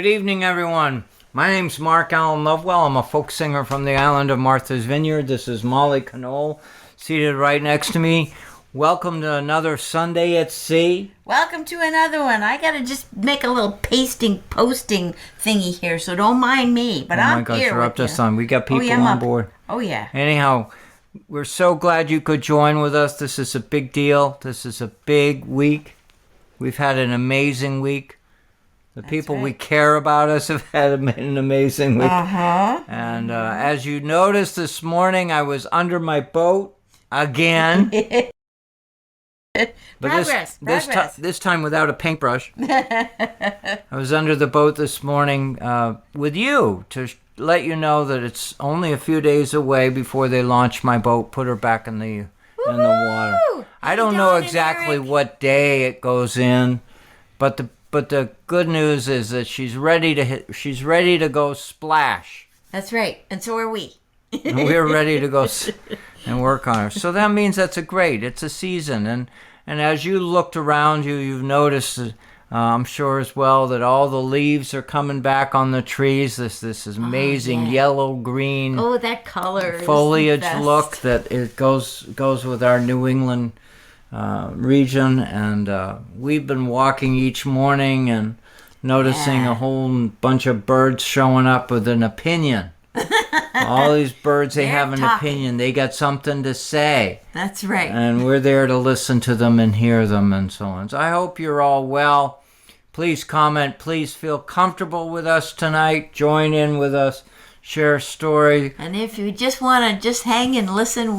Good evening, everyone. My name's Mark Allen Lovewell. I'm a folk singer from the island of Martha's Vineyard. This is Molly Conole, seated right next to me. Welcome to another Sunday at Sea. Welcome to another one. I gotta just make a little posting thingy here, so don't mind me. But I'm here. Oh my gosh, you're up to something. We got people on board. Oh yeah. Anyhow, we're so glad you could join with us. This is a big deal. This is a big week. We've had an amazing week. The people we care about us have had an amazing week. And as you noticed this morning, I was under my boat again. But this time without a paintbrush. I was under the boat this morning with you to let you know that it's only a few days away before they launch my boat, put her back in the water. I don't know exactly what day it goes in, but the good news is that she's ready to go splash. That's right, and so are we. And we're ready to go and work on her. So that means it's a season, and as you looked around you, you've noticed, I'm sure as well, that all the leaves are coming back on the trees. This is amazing yellow green. Oh, that color foliage look that it goes with our New England region, and we've been walking each morning and noticing a whole bunch of birds showing up with an opinion. All these birds, they have an opinion. They got something to say. That's right. And we're there to listen to them and hear them and so on. So I hope you're all well. Please comment. Please feel comfortable with us tonight. Join in with us. Share a story. And if you just want to hang and listen,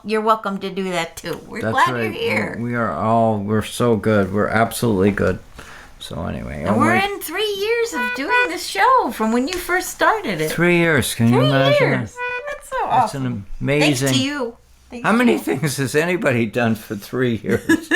you're welcome to do that too. We're glad you're here. We're so good. We're absolutely good. So anyway. And we're in 3 years of doing this show from when you first started it. 3 years. Can you imagine? 3 years. That's so awesome. It's an amazing. Thanks to you. How many things has anybody done for 3 years?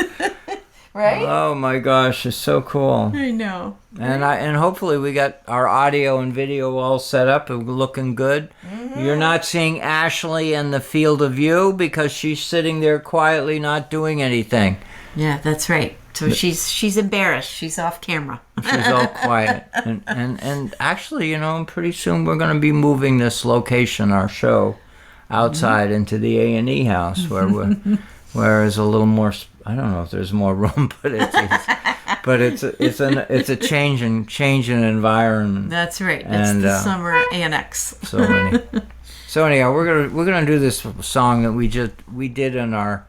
Right? Oh my gosh, it's so cool. I know. And hopefully we got our audio and video all set up and looking good. Mm-hmm. You're not seeing Ashley in the field of view because she's sitting there quietly not doing anything. Yeah, that's right. So she's embarrassed. She's off camera. She's all quiet. And actually, pretty soon we're going to be moving this location, our show, outside into the A&E house where there's a little more. I don't know if there's more room, but it's a change in environment. That's right. It's the summer annex. So anyhow, we're gonna do this song that we did in our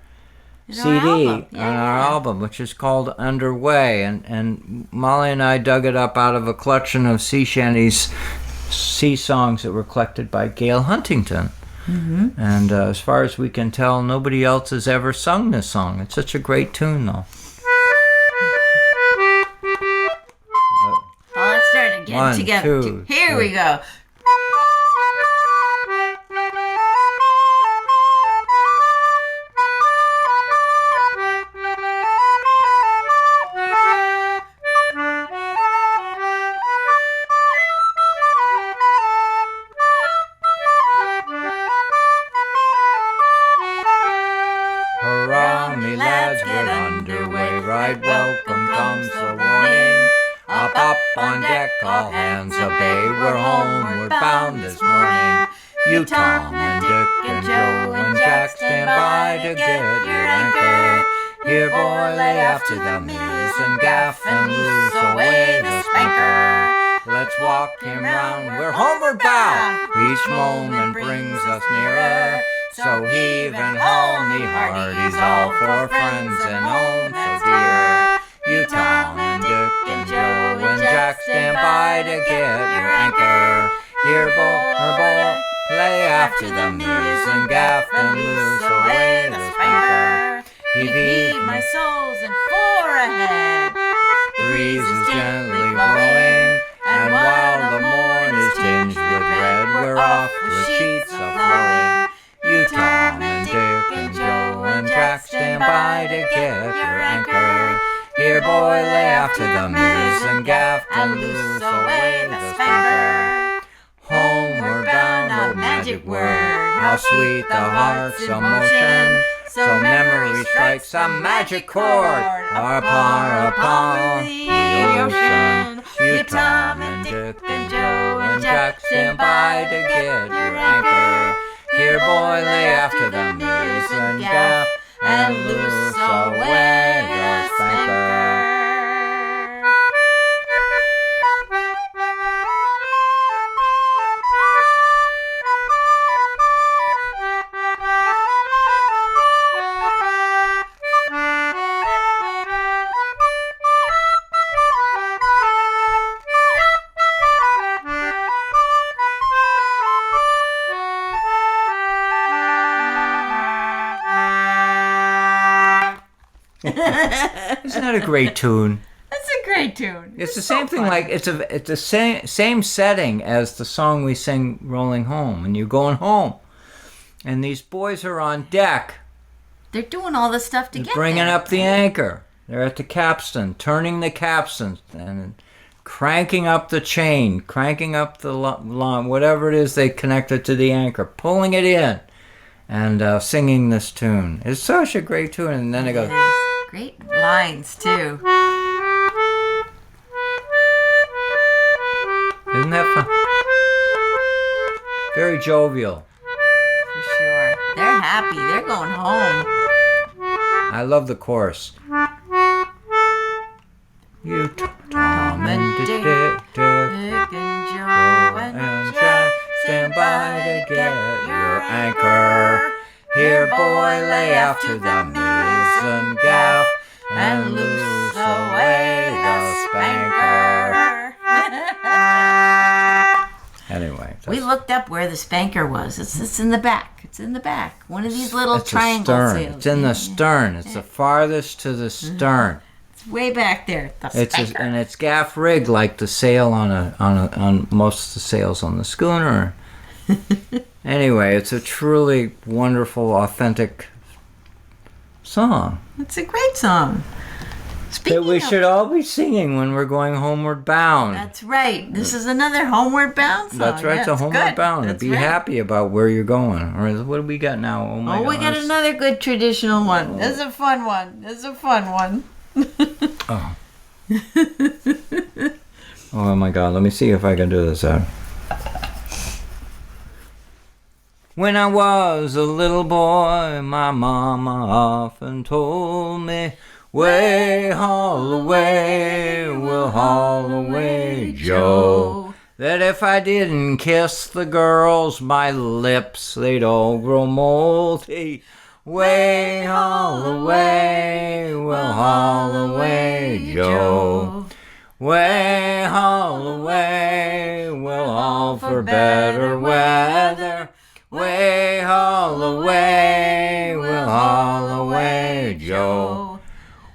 CD on our album, which is called Underway, and Molly and I dug it up out of a collection of sea shanties, sea songs that were collected by Gail Huntington. Mm-hmm. And as far as we can tell, nobody else has ever sung this song. It's such a great tune, though. Let's start again. 1, together. 2, Here we go. Tom and Dick and Joe and Jack stand by to get your anchor. Here, boy, lay after the mizz and gaff and loose away the spanker. Let's walk him round, we're homeward bound. Each moment brings us nearer. So heave and haul me hard, he's all for friends and home so dear. You, Tom and Dick and Joe and Jack stand by to get your anchor. Here, boy, lay after the mizz and gaff and loose away the spanker. Heave, my souls and four ahead. The breeze is gently blowing, and while the morn is tinged with red, we're off with sheets a-flowing. You, Tom and Dick and Joe and Jack stand by to get your anchor. Here, boy, lay after the mizz and gaff and loose away the spanker. Homeward bound, oh magic word, how sweet the heart's emotion. So memory strikes a magic chord upon the ocean. You, Tom and Dick and Joe and Jack, stand by to get your anchor. Here, boy, lay after the maze and gaff, and loose away the spanker. Isn't that a great tune? That's a great tune. It's the same thing. Like it's the same setting as the song we sing, "Rolling Home," and you're going home, and these boys are on deck. They're doing all this stuff to get bringing there. up the anchor. They're at the capstan, turning the capstan, and cranking up the chain, cranking up the line, whatever it is they connected to the anchor, pulling it in, and singing this tune. It's such a great tune, and then it goes. Great lines, too. Isn't that fun? Very jovial. For sure. They're happy. They're going home. I love the chorus. You, Tom and Dick and Joe and Jack, stand by to get your anchor. Here, boy, lay after the mizzen gaff, and loose away the spanker. Anyway, we looked up where the spanker was. It's in the back. It's in the back. One of these little it's triangle stern. sails. It's in the stern. It's the farthest to the stern. It's way back there. The spanker. And it's gaff rigged like the sail on most of the sails on the schooner. Anyway, it's a truly wonderful, authentic song. It's a great song. That we should all be singing when we're going homeward bound. That's right. This is another homeward bound song. That's right. It's a homeward bound. That's Be right. happy about where you're going. All right, what do we got now? Oh my God. We got another good traditional one. This is a fun one. Oh. Oh my God. Let me see if I can do this out. When I was a little boy, my mama often told me, way, haul away, we'll haul away, Joe. That if I didn't kiss the girls, my lips, they'd all grow moldy. Way, haul away, we'll haul away, Joe. Way, haul away, we'll haul for better weather. Way, haul away, we'll haul away, Joe.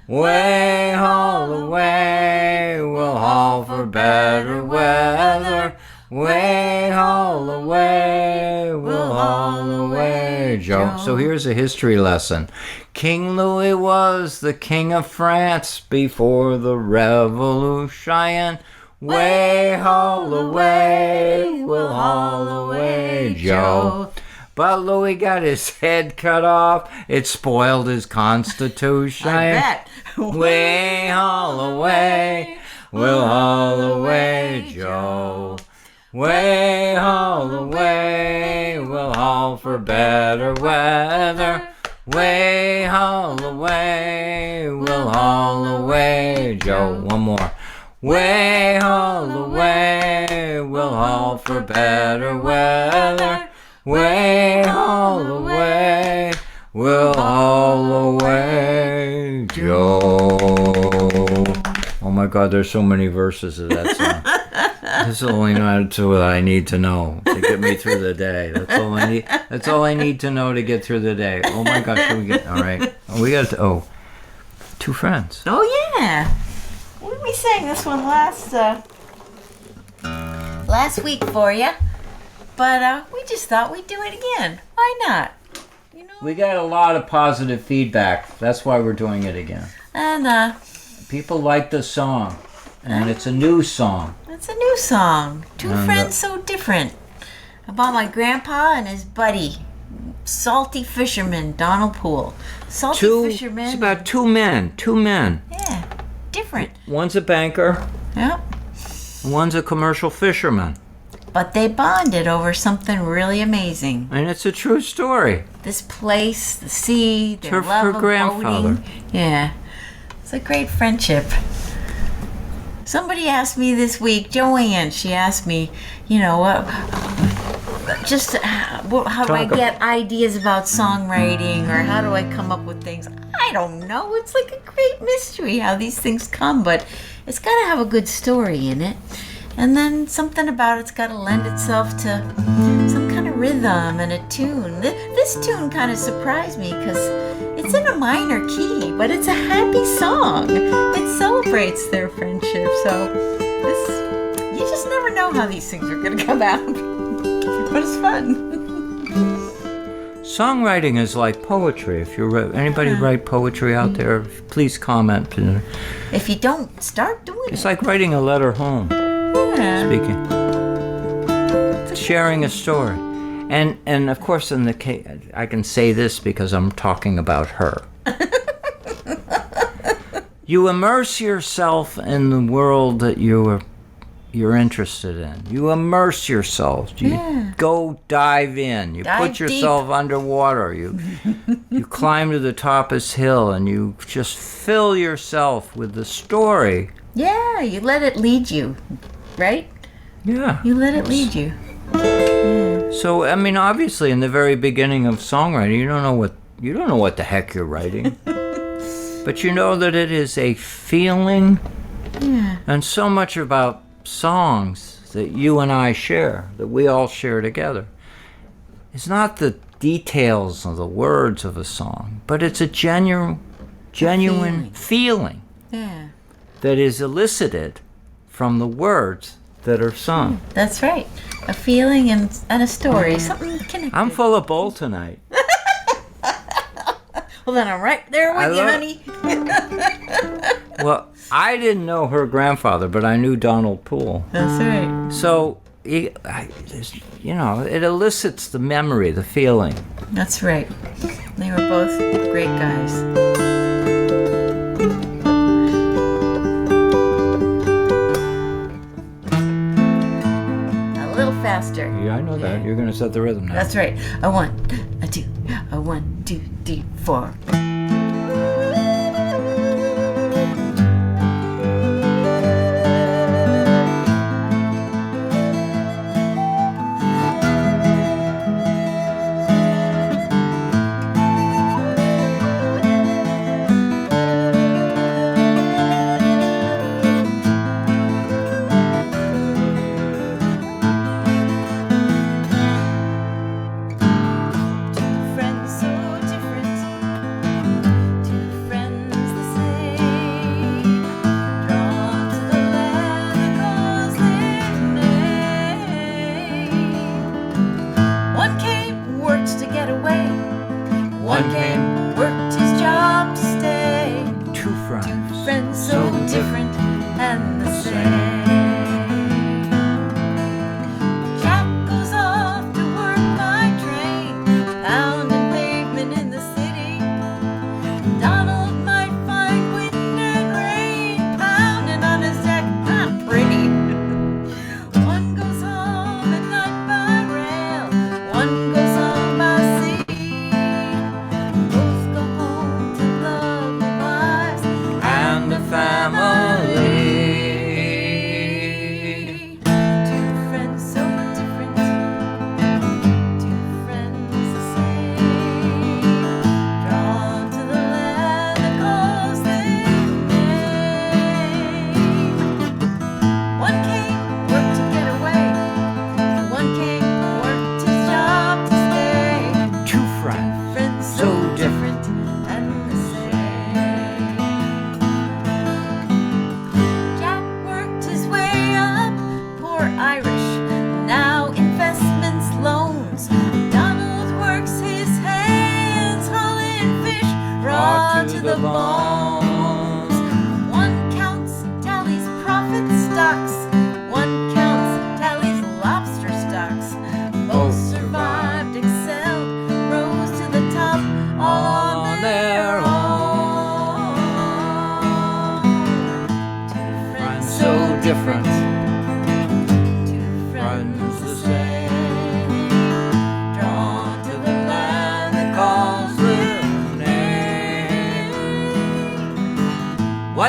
Way, haul away, we'll haul for better weather. Way, haul away, we'll haul away, Joe. So here's a history lesson. King Louis was the king of France before the revolution. Way, haul away, we'll haul away, Joe. But Louis got his head cut off. It spoiled his constitution. I bet. Way, haul away, we'll haul away, Joe. Way, haul away, we'll haul for better weather. Way, haul away, we'll haul away, Joe. One more. Way, haul away, we'll haul for better weather. Way, haul away, we'll haul away, Joe. Oh my God, there's so many verses of that song. This is only what I need to know to get me through the day. That's all I need. That's all I need to know to get through the day. Oh my God, can we get? All right, we got to. Two friends. Oh yeah. We sang this one last week for you, but we just thought we'd do it again. Why not? You know. We got a lot of positive feedback. That's why we're doing it again. And people like the song, and it's a new song. It's a new song. Two friends so different. About my grandpa and his buddy. salty fisherman, Donald Poole. Salty fisherman. It's about two men. Yeah, different. One's a banker. Yep. One's a commercial fisherman. But they bonded over something really amazing. And it's a true story. This place, the sea, their Her love of grandfather. boating. Yeah. It's a great friendship. Somebody asked me this week, Joanne, she asked me, how do I get ideas about songwriting, or how do I come up with things? I don't know. It's like a great mystery how these things come, but it's got to have a good story in it. And then something about it's got to lend itself to some kind of rhythm and a tune. This tune kind of surprised me because it's in a minor key, but it's a happy song. It celebrates their friendship. So you just never know how these things are going to come out. But it's fun. Songwriting is like poetry. If anybody write poetry out there, please comment. If you don't, start doing it. It's like writing a letter home. Yeah. Speaking. Sharing a story. And of course, in the case, I can say this because I'm talking about her. You immerse yourself in the world that you're interested in. You immerse yourself. You go dive in. You put yourself underwater. You climb to the top of this hill and you just fill yourself with the story. Yeah, you let it lead you, right? Yeah. You let it lead you. So, I mean, obviously, in the very beginning of songwriting, you don't know what the heck you're writing. But you know that it is a feeling. Yeah. And so much about songs that you and I share, that we all share together, it's not the details of the words of a song, but it's a genuine feeling that is elicited from the words that are sung. That's right. A feeling and a story, something connected. I'm full of bowl tonight. Well, then I'm right there with you, honey. Well, I didn't know her grandfather, but I knew Donald Poole. That's right. So, it elicits the memory, the feeling. That's right. They were both great guys. A little faster. Yeah, I know that. You're going to set the rhythm now. That's right. A 1, a 2, a 1, 2, 3, 4.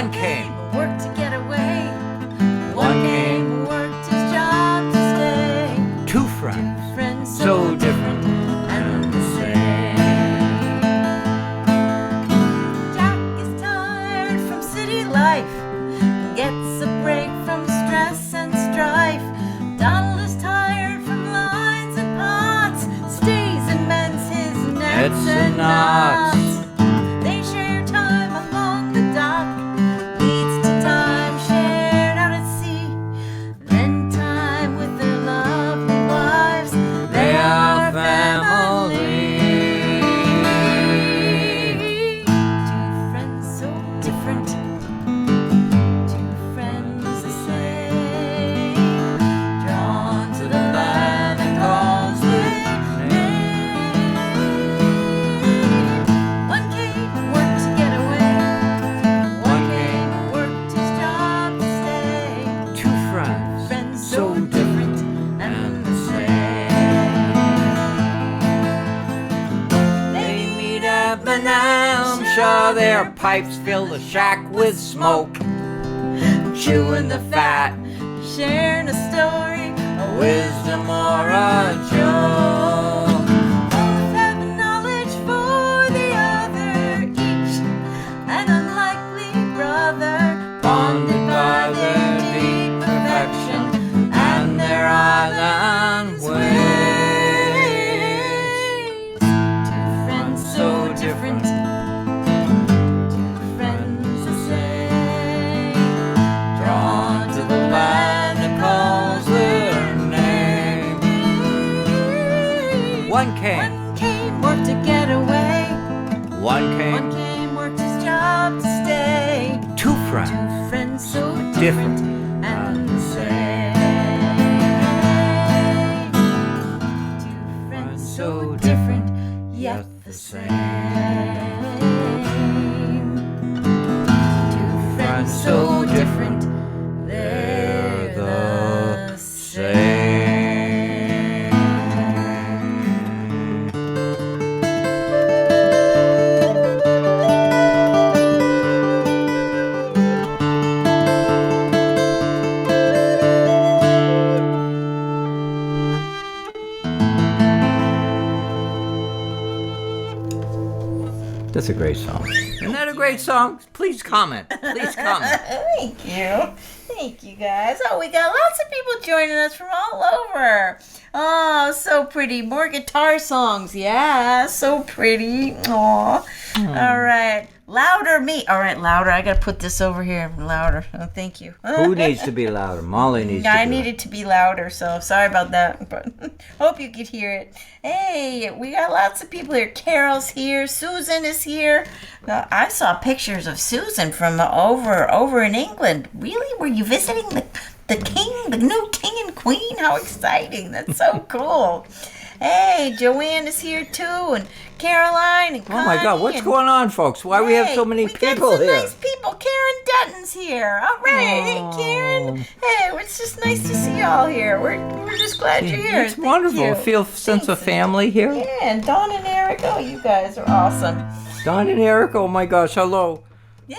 One came, worked to get away. One One came, came, worked his job to stay. two friends, Friends so different and the same. Jack is tired from city life, gets a break from stress and strife. Donald is tired from lines and pots, stays and mends his nets and knots. They share time along the dock, leads to time shared out at sea. Then time with their lovely wives, they are family. Two friends so different, two friends the same, drawn to the land that calls their name. One came, worked to get away. One came, worked his job to stay. two friends, Friends so different and the same. They meet at Benham Shaw, their pipes fill the shack with smoke, chewing the fat, Sharing a story, a wisdom or a joke. both have knowledge for the other, each an unlikely brother, Bonded by their deep affection and their island ways. Two friends so different, two friends the same, Drawn to the land that calls their name. One came, One came, worked to get away. one One came, came, worked his job to stay. two friends, Two friends so different different and the same. Two friends so different, yet the same. Two friends so different, they're the same. That's a great song. Isn't that a great song? Please comment. Please comment. Thank you. Thank you, guys. Oh, we got lots of people joining us from all over. Oh, so pretty. More guitar songs. Yeah, so pretty. Aw. All right. Louder me. All right, louder. I got to put this over here. Louder. Oh, thank you. Who needs to be louder? Molly needs to be I louder. needed to be louder, so sorry about that, but hope you could hear it. Hey, we got lots of people here. Carol's here. Susan is here. I saw pictures of Susan from over in England. Really? Were you visiting the king, the new king and queen? How exciting. That's so cool. Hey, Joanne is here too, and Caroline and Oh my God, Connie what's and- going on, folks? Why we have so many we people got some here? nice people. Karen Dutton's here. All right, hey Karen. Hey, it's just nice to see y'all here. We're just glad you're here. It's Thank wonderful. you. Feel sense of Thanks. family here. Yeah, and Dawn and Eric. Oh, you guys are awesome. Don and Eric, oh my gosh, hello.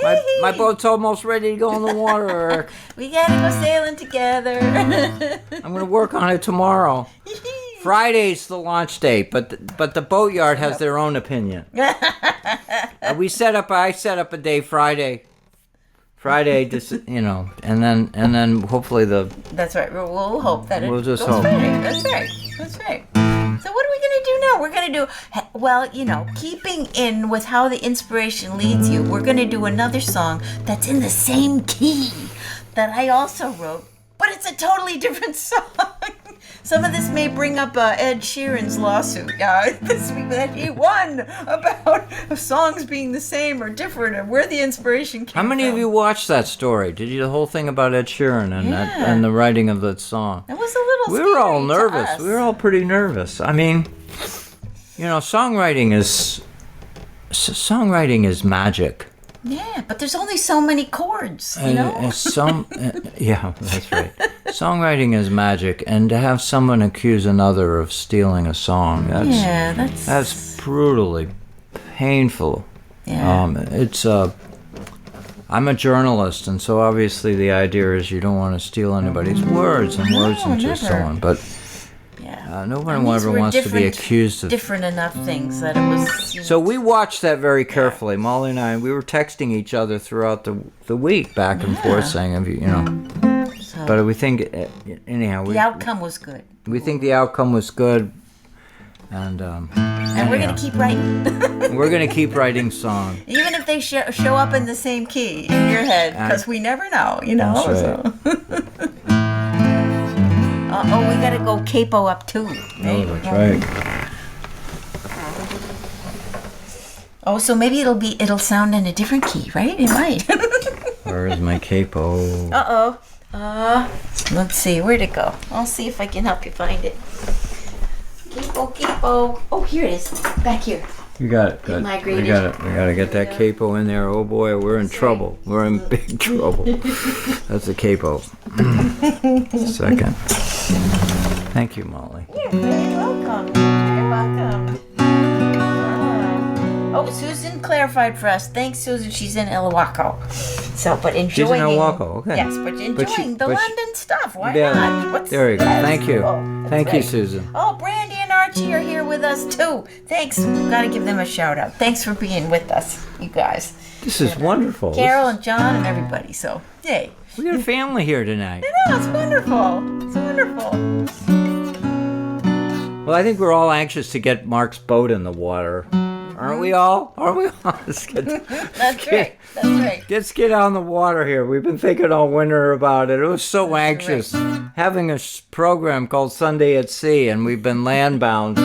My Yay. boat's almost ready to go in the water, Eric. We gotta go sailing together. I'm going to work on it tomorrow. Friday's the launch date, but the boatyard has their own opinion. I set up a day Friday, just, and then hopefully That's right. We'll hope that We'll it just goes hope. right. That's right. That's right. So what are we gonna do now? We're gonna do well, keeping in with how the inspiration leads you. We're gonna do another song that's in the same key that I also wrote, but it's a totally different song. Some of this may bring up Ed Sheeran's lawsuit this week that he won about songs being the same or different and where the inspiration came How many from. of you watched that story? Did you the whole thing about Ed Sheeran and Yeah. and the writing of that song? It was a little We were all scary to nervous. us. We were all pretty nervous. I mean, songwriting is magic. Yeah, but there's only so many chords, you know? Yeah, that's right. Songwriting is magic, and to have someone accuse another of stealing a song, that's brutally painful. Yeah. I'm a journalist, and so obviously the idea is you don't want to steal anybody's words and words and just so on. But no one ever wants to be accused of different enough things that it was. So we watched that very carefully. Molly and I, we were texting each other throughout the week, back and forth, saying, "Have you, you know?" So, but we think, anyhow, the outcome was good. We think the outcome was good, and we're gonna keep writing. We're gonna keep writing songs, even if they show up in the same key in your head, because we never know, you know. That's right. So. We gotta go capo up too. Right? Oh, that's right. Oh, so maybe it'll sound in a different key, right? It might. Where is my capo? Let's see, where'd it go? I'll see if I can help you find it. Capo. Oh, here it is. Back here. You got it. Good. Migrated. We gotta get that capo in there. Oh boy, we're in trouble. Right. We're in big trouble. That's the capo. Second. Thank you, Molly. You're very welcome. You're welcome. Oh, Susan clarified for us. Thanks, Susan. She's in Ilwaco. So, but enjoying. She's in Ilwaco, okay. Yes, but enjoying the London stuff. Why not? There you go. Thank you. Thank you, Susan. Oh, Brandy and Archie are here with us too. Thanks. We've got to give them a shout out. Thanks for being with us, you guys. This is wonderful. Carol and John and everybody. So, yay. We got a family here tonight. I know, it's wonderful. It's wonderful. Well, I think we're all anxious to get Mark's boat in the water. Aren't we all? That's right. Let's get on the water here. We've been thinking all winter about it. It was so anxious. Having a program called Sunday at Sea, and we've been land-bound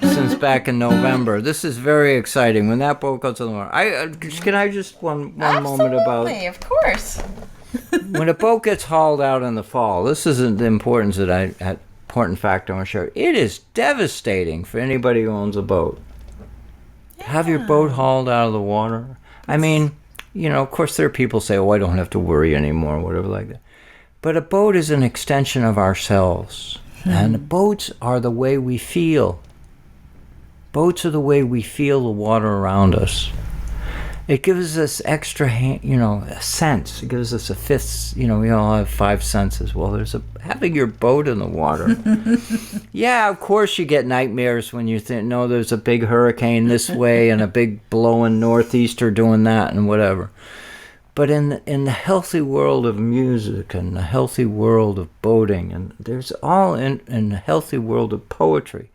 since back in November. This is very exciting. When that boat goes in the water. Can I just one moment about... Absolutely, of course. When a boat gets hauled out in the fall, this isn't the importance important fact I want to share. It is devastating for anybody who owns a boat. Have your boat hauled out of the water. I mean, you know, of course there are people who say, oh, I don't have to worry anymore, or whatever like that. But a boat is an extension of ourselves. And boats are the way we feel. Boats are the way we feel the water around us. It gives us extra, a sense. It gives us a fifth, we all have five senses. Well, having your boat in the water. Yeah, of course you get nightmares when you think, no, there's a big hurricane this way and a big blowing northeaster doing that and whatever. But in the healthy world of music and the healthy world of boating, and there's all in the healthy world of poetry,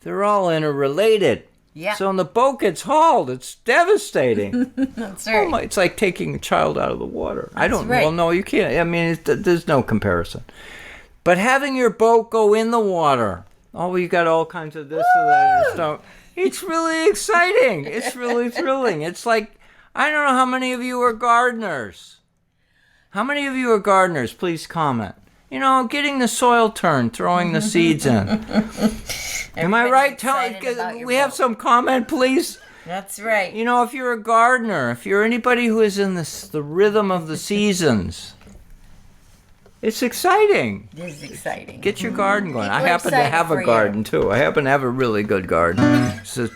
they're all interrelated. Yeah. So when the boat gets hauled, it's devastating. That's right. It's like taking a child out of the water. That's right. Well, no, you can't. I mean, there's no comparison. But having your boat go in the water, you got all kinds of this and that and stuff. It's really exciting. It's really thrilling. It's like, I don't know how many of you are gardeners. How many of you are gardeners? Please comment. Getting the soil turned, throwing the seeds in. Am I right? We have some comment, please. That's right. If you're a gardener, if you're anybody who is in the rhythm of the seasons, it's exciting. It is exciting. Get your garden going. I happen to have a garden too. I happen to have a really good garden. So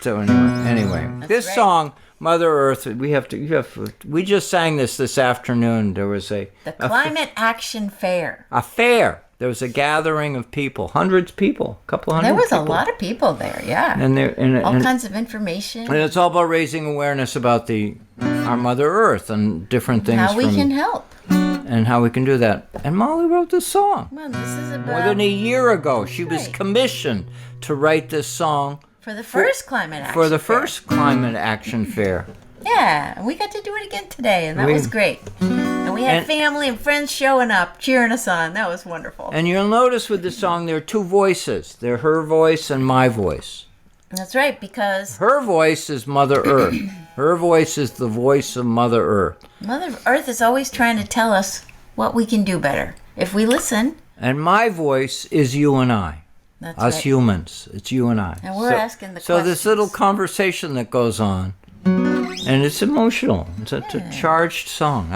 anyway, this song, Mother Earth, we just sang this afternoon. There was the Climate Action Fair. A fair. There was a gathering of people, hundreds of people, a couple hundred people. There was people. A lot of people there, yeah. And all kinds of information. And it's all about raising awareness about our Mother Earth and different things. How we can help. And how we can do that. And Molly wrote this song. Well, this is about... More than a year ago. She was commissioned to write this song. For the first Climate Action Fair. For the first Climate Action Fair. Yeah, and we got to do it again today, and that was great. And we had family and friends showing up, cheering us on. That was wonderful. And you'll notice with this song, there are two voices. They're her voice and my voice. That's right, because... Her voice is Mother Earth. Her voice is the voice of Mother Earth. Mother Earth is always trying to tell us what we can do better, if we listen. And my voice is you and I. That's us right. Humans. It's you and I. And we're asking the questions. So this little conversation that goes on, and it's emotional. It's a charged song.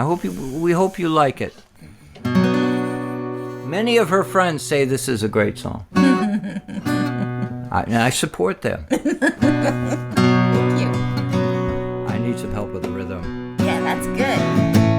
We hope you like it. Many of her friends say this is a great song. I support them. Thank you. I need some help with the rhythm. Yeah, that's good.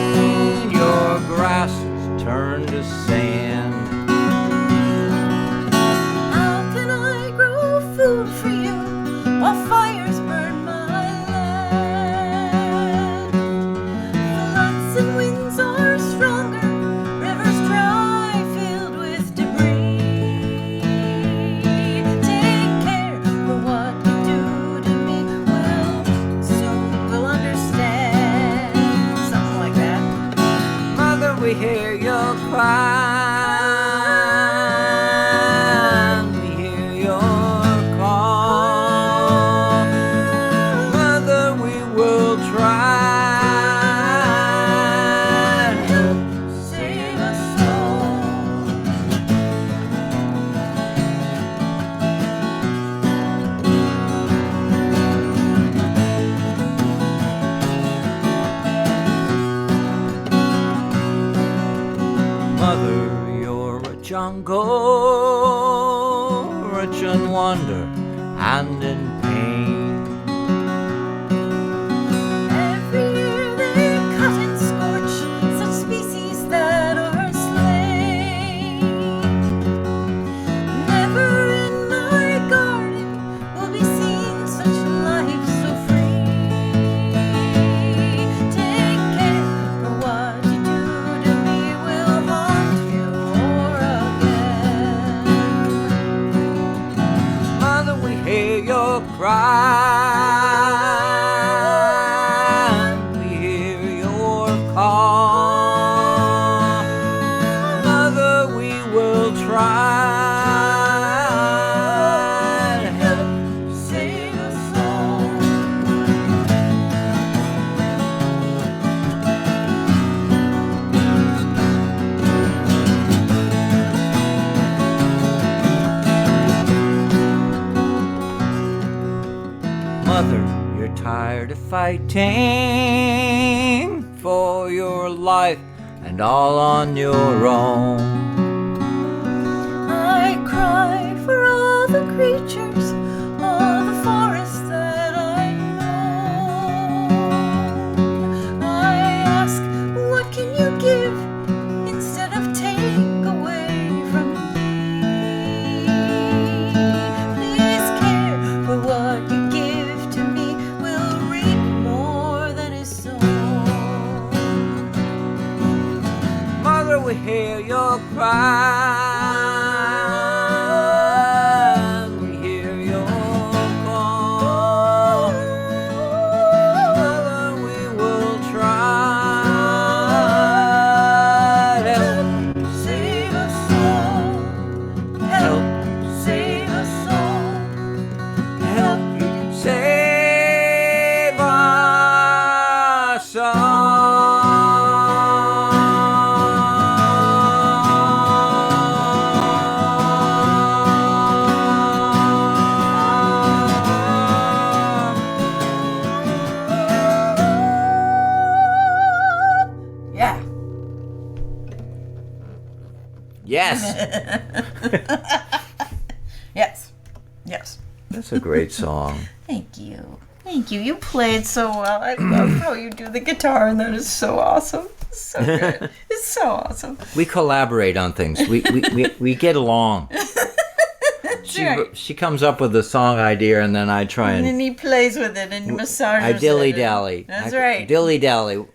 rain, your grass has turned to sand. How can I grow food for you while fires burn my land? Floods and winds are stronger, rivers dry, filled with debris. Take care, for what you do to me will understand. Something like that. Mother, we hear your cry. We hear your call. Mother, we will try. Save us all. Mother, you're a jungle, rich in wonder and in pain. Every year they cut and scorch such species that are slain. Never in my garden will be seen such life so free. Take care, for what you do to me will haunt you again. Mother, we hear your cry. We hear your call. Mother, we will try to help. Save us all. Mother, you're tired of fighting for your life and all on your own. I cry for all the creatures, all the forests that I know. I ask, what can you give instead of take away from me? Please care, for what you give to me will reap more than is sown. Mother, we hear your cry. We hear your call. Mother, we will try to help. Save us all. Help save us all. Help Save us all. Yeah. Yes, Yes. Yes. that's a great song. Thank you. Thank you. You played so well. I love how you do the guitar, and that is so awesome. It's so good. It's so awesome. We collaborate on things. We get along. Right. She comes up with a song idea, and then I try And and then he plays with it and massages I it. dilly dally. That's right. Dilly dally.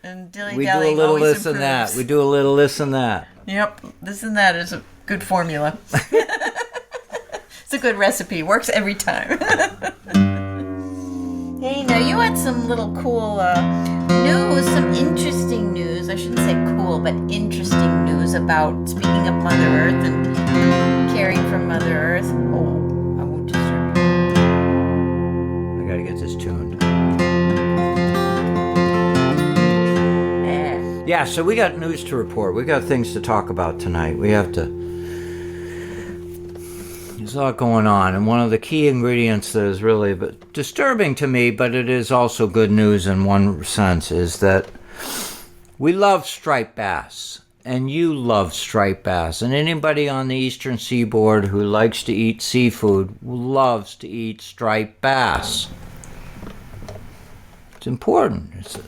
And dilly We do dally a little always this and that. improves. We do a little this and that. Yep. This and that is a good formula. It's a good recipe. Works every time. Hey, now you had some little cool news, some interesting news. I shouldn't say cool, but interesting news about speaking of Mother Earth and caring for Mother Earth. Oh, I won't disturb you. I gotta get this tuned. Yeah, so we got news to report. We got things to talk about tonight. There's a lot going on, and one of the key ingredients that is really disturbing to me, but it is also good news in one sense, is that we love striped bass, and you love striped bass, and anybody on the eastern seaboard who likes to eat seafood loves to eat striped bass. It's important.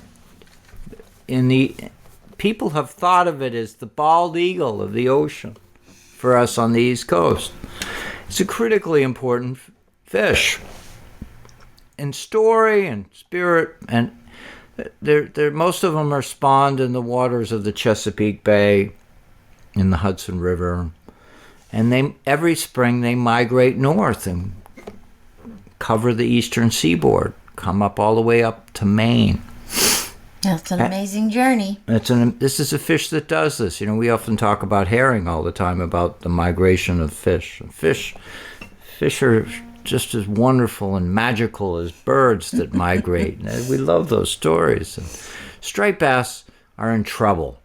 People have thought of it as the bald eagle of the ocean for us on the East Coast. It's a critically important fish in story and spirit, and most of them are spawned in the waters of the Chesapeake Bay, in the Hudson River, and every spring they migrate north and cover the eastern seaboard, come up all the way up to Maine. That's an amazing journey. This is a fish that does this. We often talk about herring all the time, about the migration of fish. Fish are just as wonderful and magical as birds that migrate. We love those stories. And striped bass are in trouble.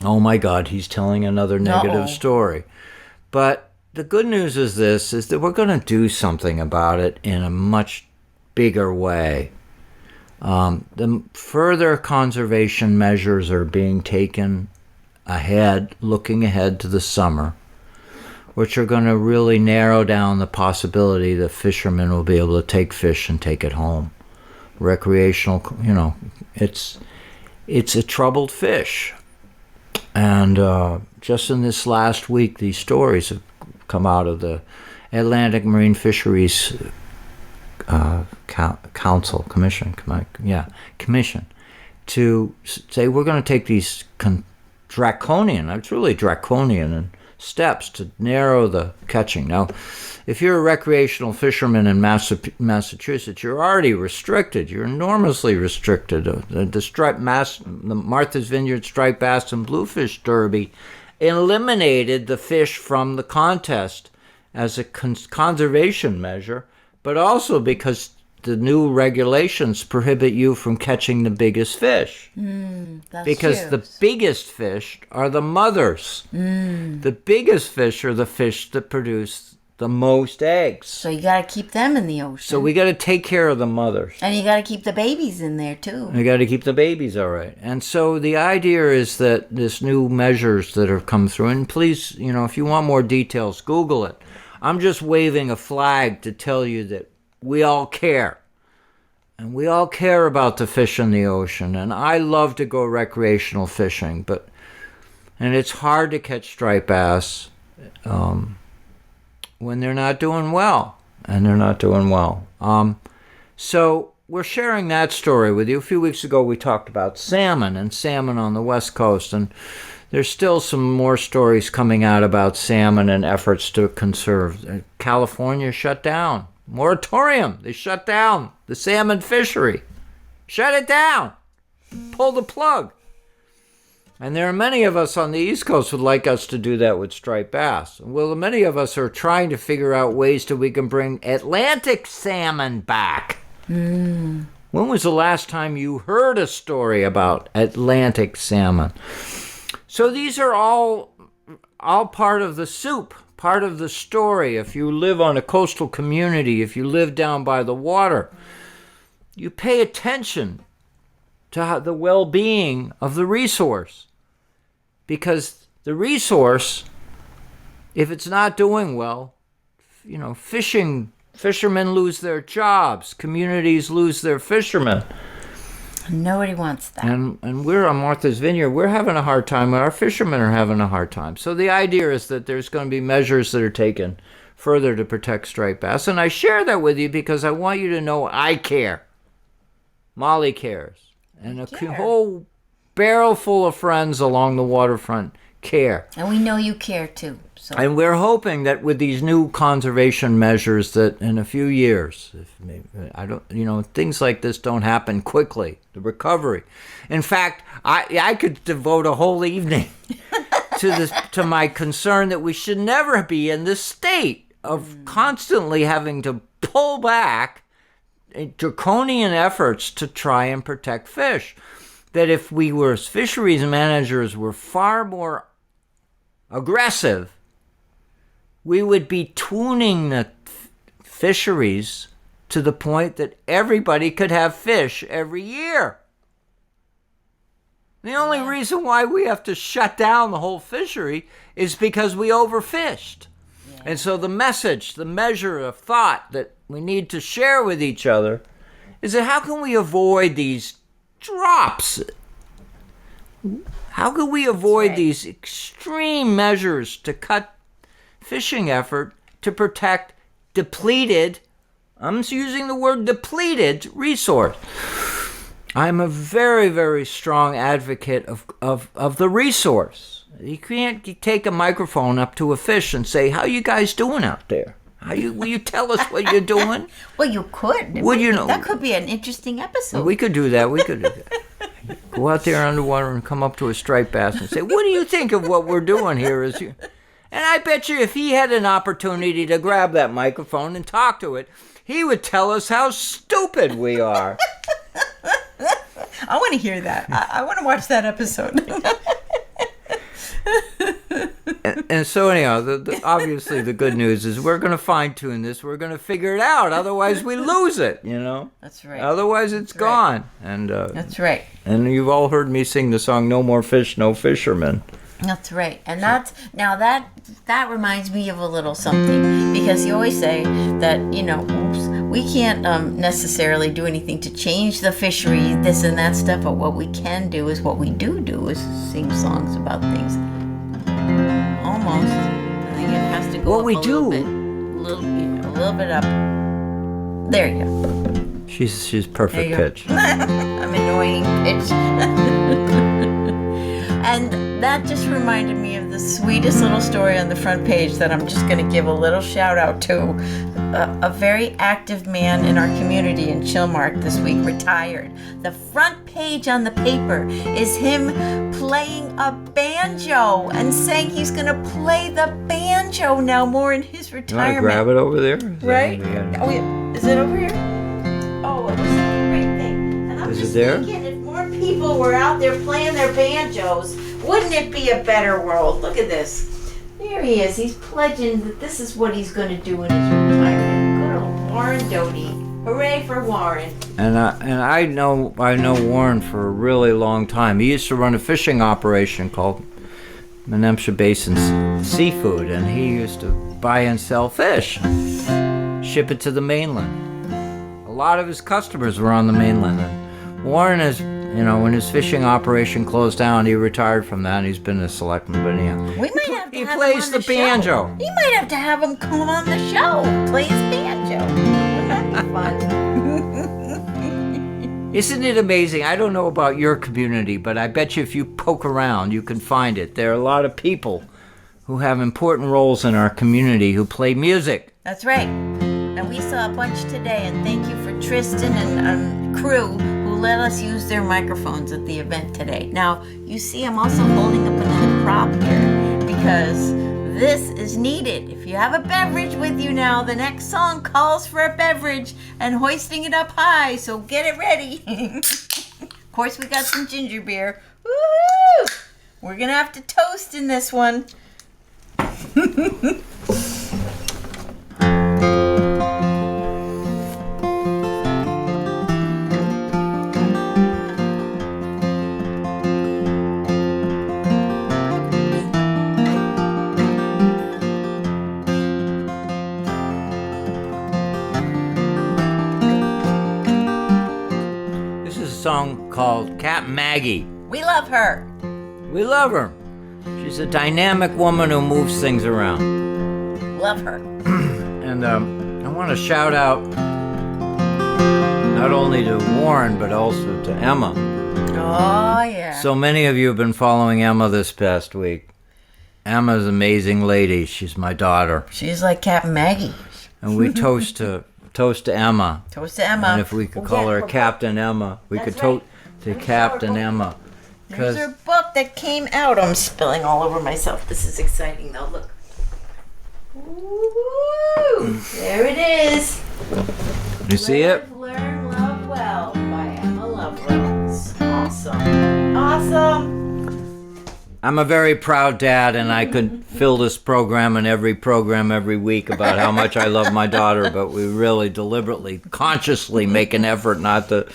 Oh my God, he's telling another negative story. But the good news is that we're going to do something about it in a much bigger way. The further conservation measures are being taken looking ahead to the summer, which are going to really narrow down the possibility that fishermen will be able to take fish and take it home. Recreational, it's a troubled fish. And just in this last week, these stories have come out of the Atlantic Marine Fisheries Commission to say we're going to take these draconian steps to narrow the catching. Now, if you're a recreational fisherman in Massachusetts, you're already restricted. You're enormously restricted. The Martha's Vineyard Striped Bass and Bluefish Derby eliminated the fish from the contest as a conservation measure, but also because the new regulations prohibit you from catching the biggest fish. Because huge. The biggest fish are the mothers. The biggest fish are the fish that produce the most eggs. So you got to keep them in the ocean. So we got to take care of the mothers. And you got to keep the babies in there too. You got to keep the babies, all right. And so the idea is that this new measures that have come through, and please, if you want more details, Google it. I'm just waving a flag to tell you that we all care. And we all care about the fish in the ocean. And I love to go recreational fishing, and it's hard to catch striped bass when they're not doing well. So we're sharing that story with you. A few weeks ago, we talked about salmon on the West Coast. And there's still some more stories coming out about salmon and efforts to conserve. California shut down. Moratorium. They shut down the salmon fishery. Shut it down. Pull the plug. And there are many of us on the East Coast who would like us to do that with striped bass. Well, many of us are trying to figure out ways that we can bring Atlantic salmon back. When was the last time you heard a story about Atlantic salmon? So these are all part of the soup. Part of the story. If you live on a coastal community, if you live down by the water, you pay attention to the well-being of the resource. Because the resource, if it's not doing well, fishermen lose their jobs, communities lose their fishermen. Nobody wants that. And we're on Martha's Vineyard. We're having a hard time. Our fishermen are having a hard time. So the idea is that there's going to be measures that are taken further to protect striped bass. And I share that with you because I want you to know I care. Molly cares. And a whole barrel full of friends along the waterfront care. And we know you care too. So. And we're hoping that with these new conservation measures that in a few years, things like this don't happen quickly, the recovery. In fact, I could devote a whole evening to my concern that we should never be in this state of constantly having to pull back draconian efforts to try and protect fish. That if we were, as fisheries managers, were far more aggressive, we would be tuning the fisheries to the point that everybody could have fish every year. The only reason why we have to shut down the whole fishery is because we overfished. And so the message, the measure of thought that we need to share with each other is that how can we avoid these drops? How can we avoid these extreme measures to cut fishing effort to protect depleted, I'm using the word depleted, resource? I'm a very, very strong advocate of the resource. You can't take a microphone up to a fish and say, how you guys doing out there? Will you tell us what you're doing? Well, you could. That could be an interesting episode. We could do that. Go out there underwater and come up to a striped bass and say, what do you think of what we're doing here? And I bet you if he had an opportunity to grab that microphone and talk to it, he would tell us how stupid we are. I want to hear that. I want to watch that episode. And so anyhow, obviously the good news is we're going to fine-tune this. We're going to figure it out. Otherwise, we lose it, That's right. Otherwise, it's gone. And that's right. And you've all heard me sing the song, No More Fish, No Fishermen. That's right. And that reminds me of a little something, because you always say that, we can't necessarily do anything to change the fishery, this and that stuff, but what we can do is what we do is sing songs about things. Almost. I think it has to go what we do. A little bit up. There you go. She's perfect pitch. I'm annoying pitch. And that just reminded me of the sweetest little story on the front page that I'm just going to give a little shout out to. A very active man in our community in Chilmark this week retired. The front page on the paper is him playing a banjo and saying he's going to play the banjo now more in his retirement. You want to grab it over there? Right? Oh, yeah. Is it over here? Oh, it was a great thing. And I'm just thinking, if more people were out there playing their banjos, wouldn't it be a better world? Look at this. There he is. He's pledging that this is what he's going to do in his retirement. Good old Warren Doty. Hooray for Warren. And I know Warren for a really long time. He used to run a fishing operation called Menemsha Basin Seafood, and he used to buy and sell fish, ship it to the mainland. A lot of his customers were on the mainland. And Warren is, when his fishing operation closed down, he retired from that, and he's been a selectman. But anyhow, he plays the banjo. He might have to have him come on the show, play his banjo. Wouldn't that be fun? Isn't it amazing? I don't know about your community, but I bet you if you poke around, you can find it. There are a lot of people who have important roles in our community who play music. That's right. And we saw a bunch today, and thank you for Tristan and crew who let us use their microphones at the event today. Now, you see I'm also holding up another prop here because this is needed. If you have a beverage with you now, the next song calls for a beverage and hoisting it up high, so get it ready. Of course, we got some ginger beer. Woo! We're going to have to toast in this one. Song called Captain Maggie. We love her. We love her. She's a dynamic woman who moves things around. Love her. And I want to shout out not only to Warren but also to Emma. Oh, yeah. So many of you have been following Emma this past week. Emma's an amazing lady. She's my daughter. She's like Captain Maggie. And we toast to Emma. Toast to Emma. And if we could call her Captain Emma, we could toast to Captain Emma. There's her book that came out. I'm spilling all over myself. This is exciting, though. Look. Ooh, there it is. You see it? Learn, Love Well by Emma Lovewell. Awesome. Awesome. I'm a very proud dad, and I could fill this program and every program every week about how much I love my daughter, but we really deliberately, consciously make an effort not to,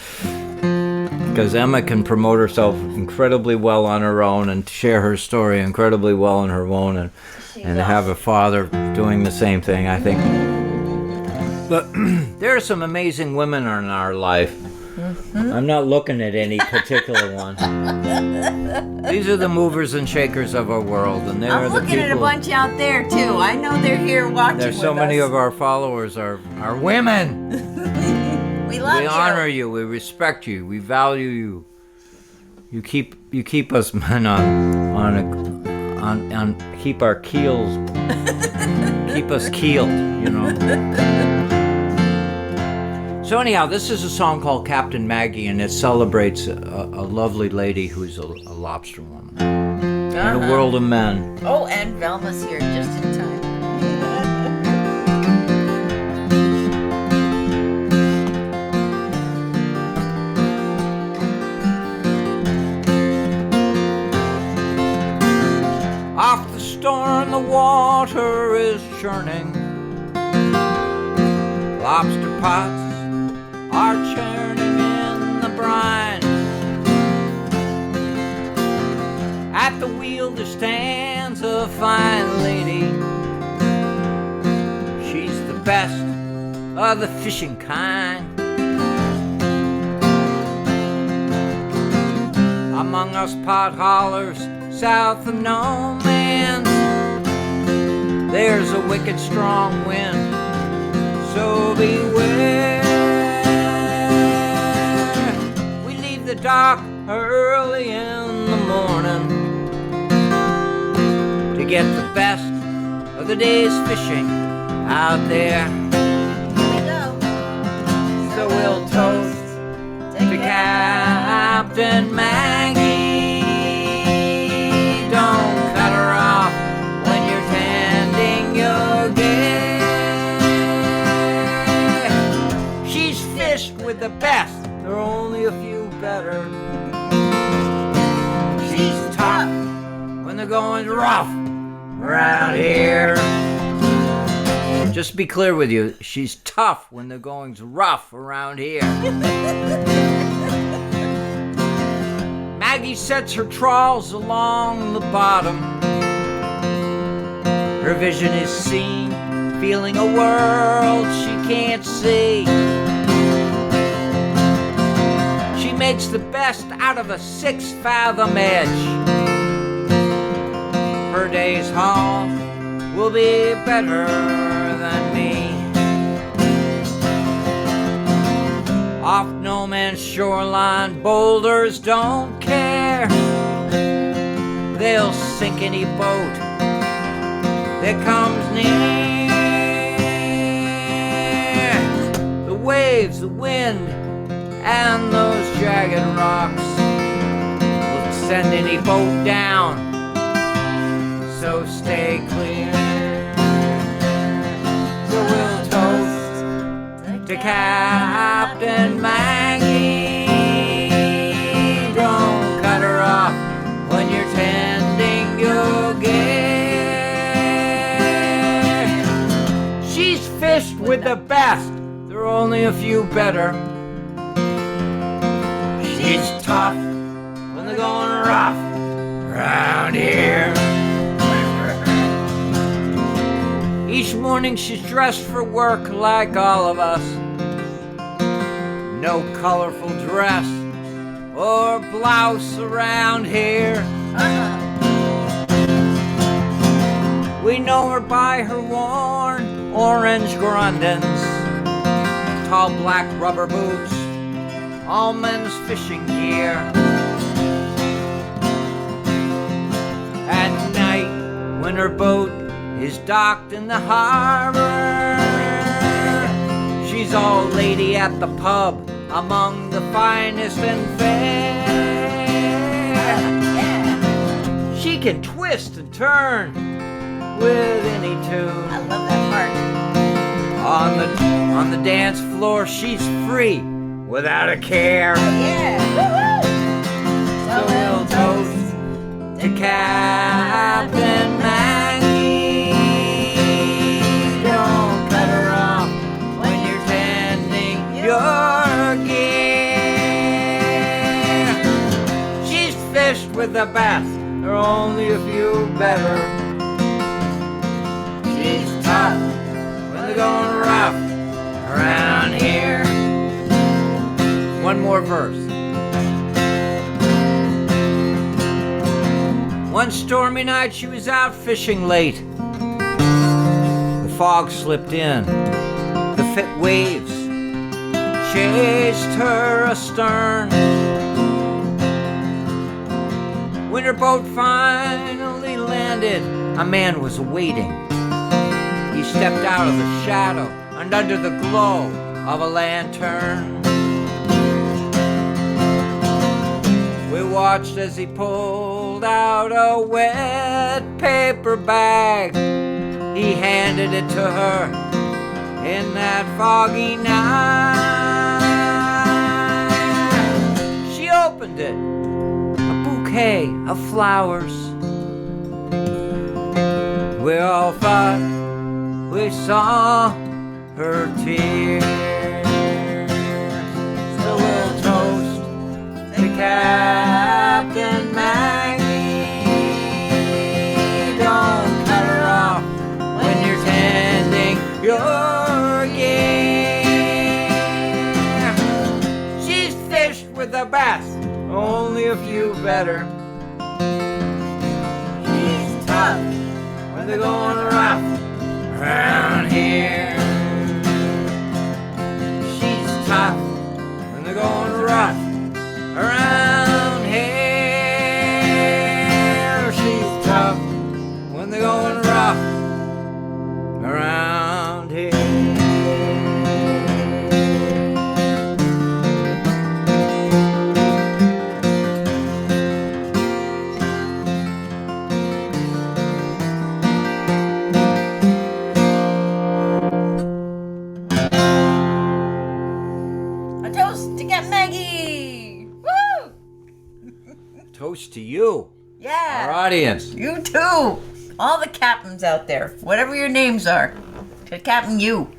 because Emma can promote herself incredibly well on her own and share her story incredibly well on her own, and have a father doing the same thing. I think But there are some amazing women in our life. I'm not looking at any particular one. These are the movers and shakers of our world, and they are the people. I'm looking at a bunch out there too. I know they're here watching. There's so many of our followers are women. We love you. We honor you. We respect you. We value you. You keep us men on keep our keels. Keep us keeled, you know. So anyhow, this is a song called Captain Maggie, and it celebrates a lovely lady who's a lobster woman in a world of men. Oh, and Velma's here just in time. Off the storm, the water is churning. Lobster pots are churning in the brine. At the wheel there stands a fine lady. She's the best of the fishing kind. Among us pot haulers south of no man's, there's a wicked strong wind, so beware. We leave the dock early in the morning to get the best of the day's fishing out there. Here we go. So we'll toast to Captain Maggie. Don't cut her off when you're tending your gear. She's fished with the best, there are only a few better. She's tough when the going's rough around here. Just to be clear with you, she's tough when the going's rough around here. Maggie sets her trawls along the bottom. Her vision is seen, feeling a world she can't see. She makes the best out of a 6-fathom edge. Her day's haul will be better than me. Off no man's shoreline, boulders don't care. They'll sink any boat that comes near. The waves, the wind, and those jagged rocks will send any boat down, so stay clear. So we'll toast to Captain Maggie. Don't cut her off when you're tending your gear. She's fished with the best, there are only a few better. She's tough when they're going rough around here. Each morning she's dressed for work like all of us. No colorful dress or blouse around here. We know her by her worn orange Grundens, tall black rubber boots, all men's fishing gear. At night, when her boat is docked in the harbor, she's all lady at the pub, among the finest and fair. She can twist and turn with any tune. I love that part. On the dance floor, she's free without a care. Yeah. So we'll toast to Captain Maggie. Don't cut her off when you're tending your gear. She's fished with the best, there are only a few better. She's tough when they're going rough around here. One more verse. One stormy night she was out fishing late. The fog slipped in. The fit waves chased her astern. When her boat finally landed, a man was waiting. He stepped out of the shadow and under the glow of a lantern. We watched as he pulled out a wet paper bag. He handed it to her in that foggy night. She opened it, a bouquet of flowers. We all thought we saw her tears. So we'll toast to Captain Maggie. Don't cut her off when you're tending your gear. She's fished with the best, only a few better. She's tough when they're going rough around here. She's tough when they're going rough around here. She's tough when they're going rough around here. A toast to get Maggie! Woo! Toast to you, Yeah. our audience. You too. All the captains out there, whatever your names are. To Captain you.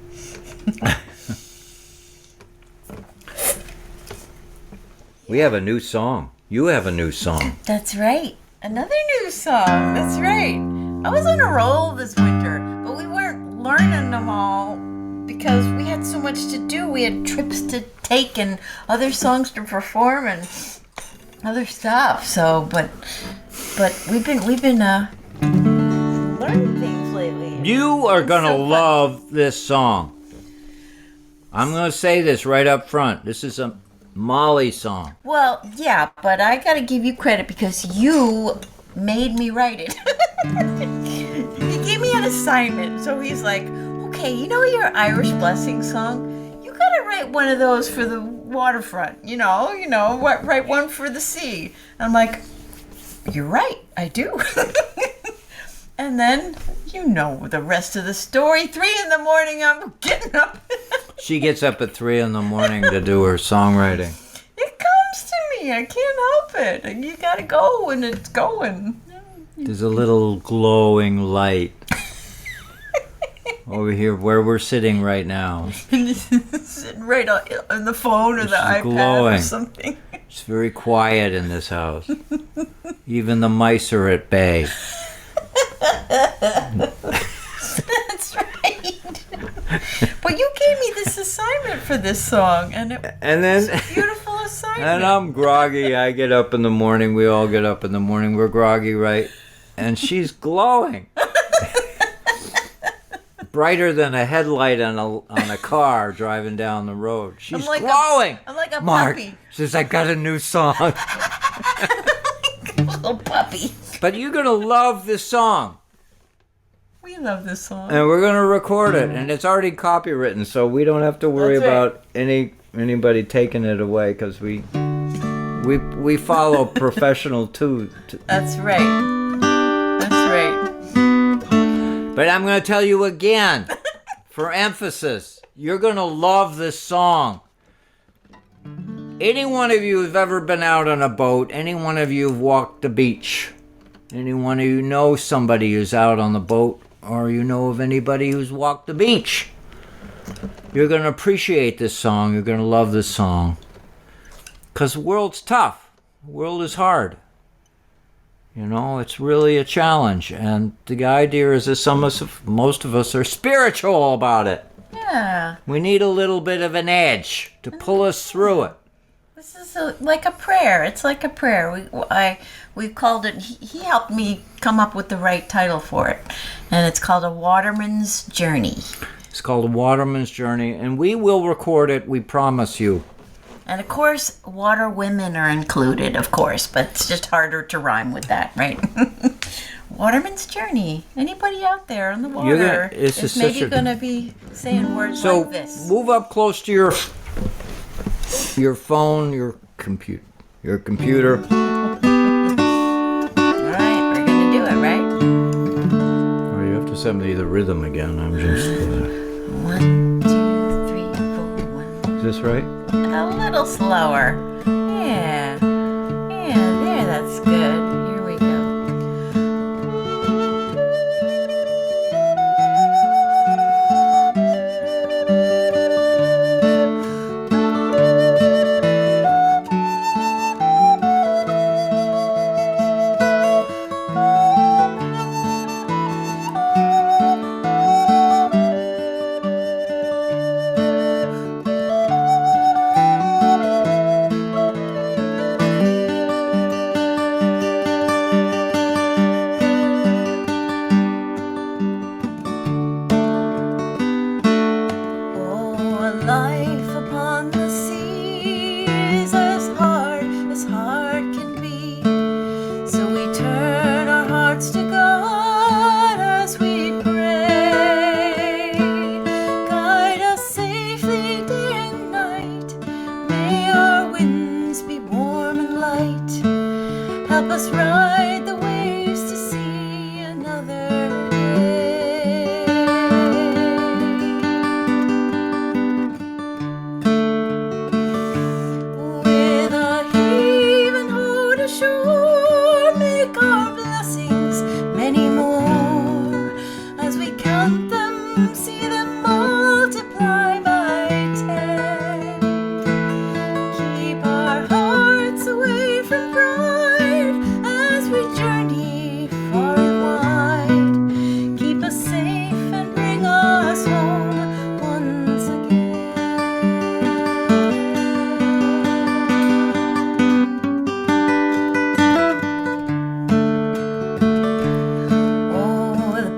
We have a new song. You have a new song. That's right. Another new song. That's right. I was on a roll this winter, but we weren't learning them all because we had so much to do. We had trips to take and other songs to perform and other stuff. So, but we've been learning things lately. You are going to so fun. love this song. I'm going to say this right up front. This is a Molly song. Well, yeah, but I gotta give you credit because you made me write it. He gave me an assignment, so he's like, okay, you know your Irish Blessing song? You gotta write one of those for the waterfront, write one for the sea. I'm like, you're right, I do. And then, you know the rest of the story. 3 a.m, I'm getting up. She gets up at 3 a.m. to do her songwriting. It comes to me. I can't help it. And you gotta go when it's going. There's a little glowing light over here where we're sitting right now. Sitting right on the phone or the iPad glowing. or something. It's very quiet in this house. Even the mice are at bay. That's right. But you gave me this assignment for this song, and it's a beautiful assignment. And I'm groggy. I get up in the morning. We all get up in the morning. We're groggy, right? And she's glowing. Brighter than a headlight on a car driving down the road. She's glowing. I'm like a Mark puppy. says, I got a new song. Little puppy. But you're going to love this song. We love this song. And we're going to record it. And it's already copywritten, so we don't have to worry about anybody taking it away because we follow professional too. That's right. That's right. But I'm going to tell you again, for emphasis, you're going to love this song. Any one of you who've ever been out on a boat, any one of you who've walked the beach, any one of you know somebody who's out on the boat, or you know of anybody who's walked the beach, you're going to appreciate this song. You're going to love this song. Because the world's tough. The world is hard. You know, it's really a challenge. And the idea is that most of us are spiritual about it. Yeah. Yeah. We need a little bit of an edge to pull us through it. This is like a prayer. It's like a prayer. We called it. He helped me come up with the right title for it, and it's called A Waterman's Journey. It's called A Waterman's Journey, and we will record it. We promise you. And of course, water women are included, of course, but it's just harder to rhyme with that, right? Waterman's Journey. Anybody out there on the water is maybe going to be saying words like this. So move up close to your phone, your computer. All right, we're going to do it, right? Oh, you have to send me the rhythm again. I'm just... 1, 2, 3, 4, 1. Is this right? A little slower. Yeah. Yeah, there, that's good. Here we go. Life upon the sea is as hard can be. So we turn our hearts to God as we pray. Guide us safely day and night. May our winds be warm and light. Help us ride the waves to see another day. Shore, make our blessings many more. As we count them, see them multiply by 10. Keep our hearts away from pride as we journey far and wide. Keep us safe and bring us home once again.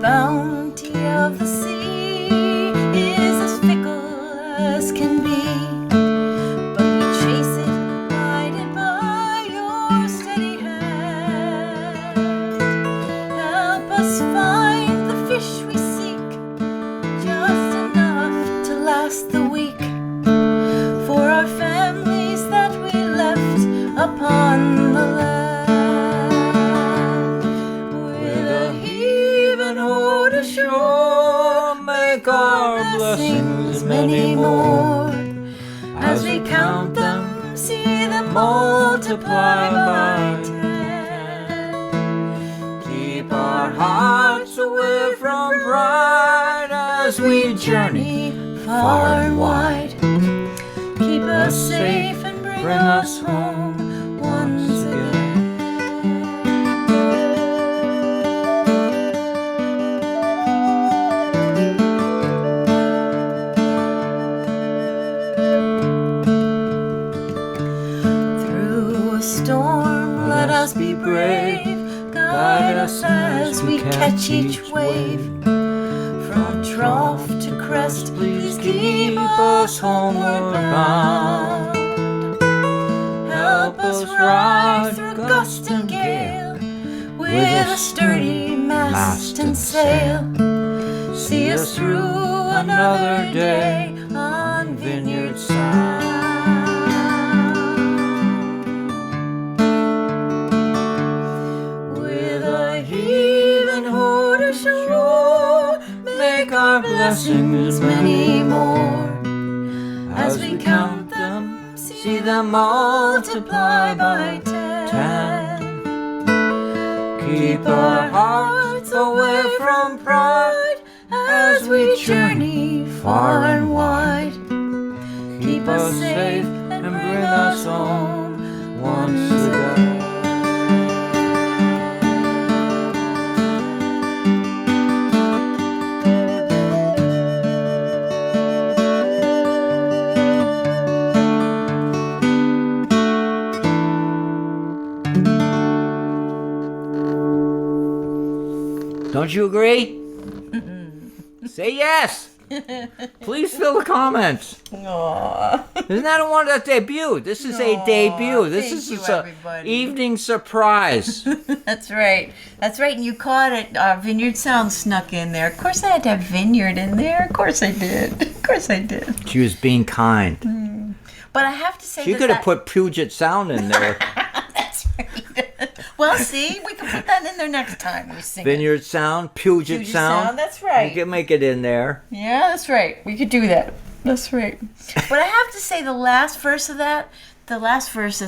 Bounty of the sea is as fickle as can be, but we chase it, guided by your steady hand. Help us find the fish we seek, just enough to last the week, for our families that we left upon the land. Ashore, make our blessings many more. As we count them, see them multiply by 10. Keep our hearts away from pride as we journey far and wide. Keep us safe and bring us home once again. Storm, let us be brave. Guide us as we catch each wave. From trough to crest, please keep us homeward bound. Help us ride through gust and gale with a sturdy mast and sail. See us through another day on Vineyard Sound. Make our blessings many more. As we count them, see them multiply by 10. Keep our hearts away from pride as we journey far and wide. Keep us safe and bring us home once again. Don't you agree? Say yes. Please fill the comments. Aww. Isn't that a debut? This is a debut. This is just an evening surprise. That's right. That's right. And you caught it. Vineyard Sound snuck in there. Of course I had to have Vineyard in there. Of course I did. Of course I did. She was being kind. But I have to say she could have put Puget Sound in there. That's right. Well, see, we can put that in there next time we sing Vineyard Sound, Puget Sound. That's right. We can make it in there. Yeah, that's right. We could do that. That's right. But I have to say the last verse that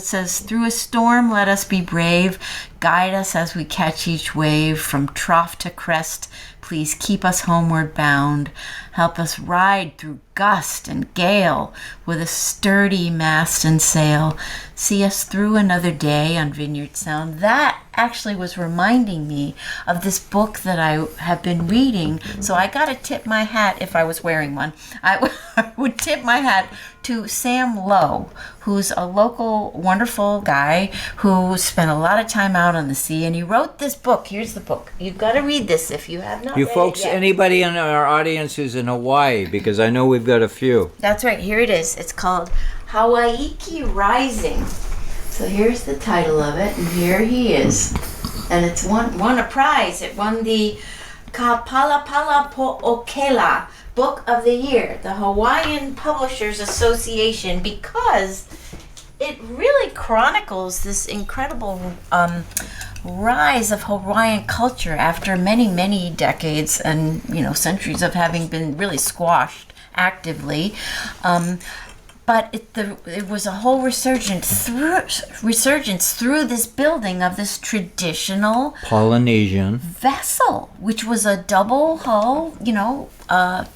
says, "Through a storm let us be brave, guide us as we catch each wave, from trough to crest, please keep us homeward bound, help us ride through gust and gale, with a sturdy mast and sail, see us through another day on Vineyard Sound." That actually was reminding me of this book that I have been reading. So I got to tip my hat, if I was wearing one, I would tip my hat to Sam Lowe, who's a local wonderful guy who spent a lot of time out on the sea, and he wrote this book. Here's the book. You've got to read this if you have not You read folks, it yet. anybody in our audience who's in Hawaii, because I know we've got a few. That's right. Here it is. It's called Hawaiki Rising. So here's the title of it, and here he is. And it's won a prize. It won the Kapalapala Po'okela Book of the Year, the Hawaiian Publishers Association, because it really chronicles this incredible rise of Hawaiian culture after many, many decades and centuries of having been really squashed actively. But it was a whole resurgence through this building of this traditional Polynesian vessel, which was a double hull,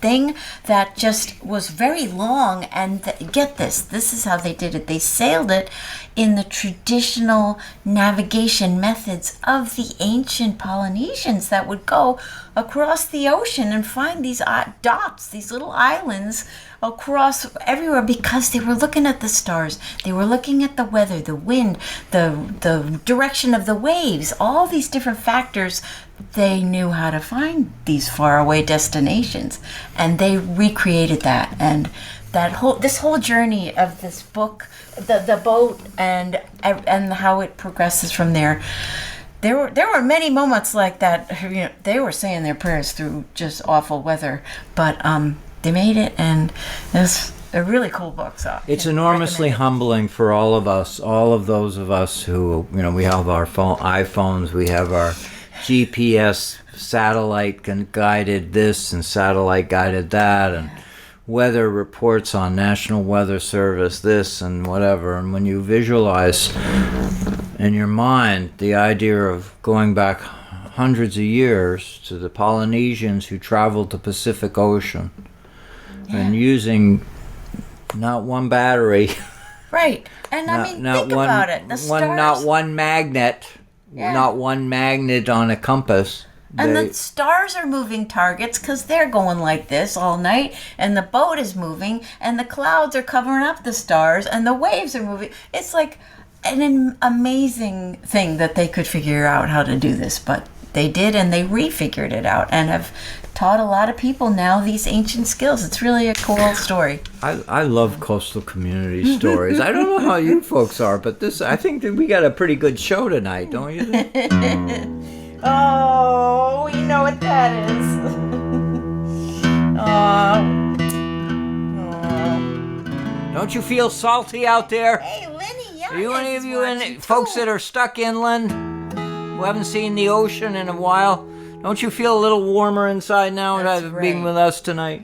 thing that just was very long. And get this is how they did it. They sailed it in the traditional navigation methods of the ancient Polynesians that would go across the ocean and find these dots, these little islands across everywhere, because they were looking at the stars, they were looking at the weather, the wind, the direction of the waves, all these different factors. They knew how to find these faraway destinations, and they recreated that. And this whole journey of this book, the boat, and how it progresses from there. There were many moments like that. They were saying their prayers through just awful weather, but they made it, and it's a really cool book. So it's enormously humbling for all of us, all of those of us who, we have our iPhones, we have our GPS satellite guided this and satellite guided that, and weather reports on National Weather Service this and whatever. And when you visualize in your mind the idea of going back hundreds of years to the Polynesians who traveled the Pacific Ocean and using not one battery, right? And think about it. The stars, not one magnet. Yeah. Not one magnet on a compass. And the stars are moving targets because they're going like this all night, and the boat is moving, and the clouds are covering up the stars, and the waves are moving. It's like an amazing thing that they could figure out how to do this, but they did, and they refigured it out and have taught a lot of people now these ancient skills. It's really a cool story. I love coastal community stories. I don't know how you folks are, but I think that we got a pretty good show tonight, don't you think? Oh, you know what that is. Don't you feel salty out there? Hey, Lenny, yeah. Are you any of you folks that are stuck inland who haven't seen the ocean in a while? Don't you feel a little warmer inside now being with us tonight?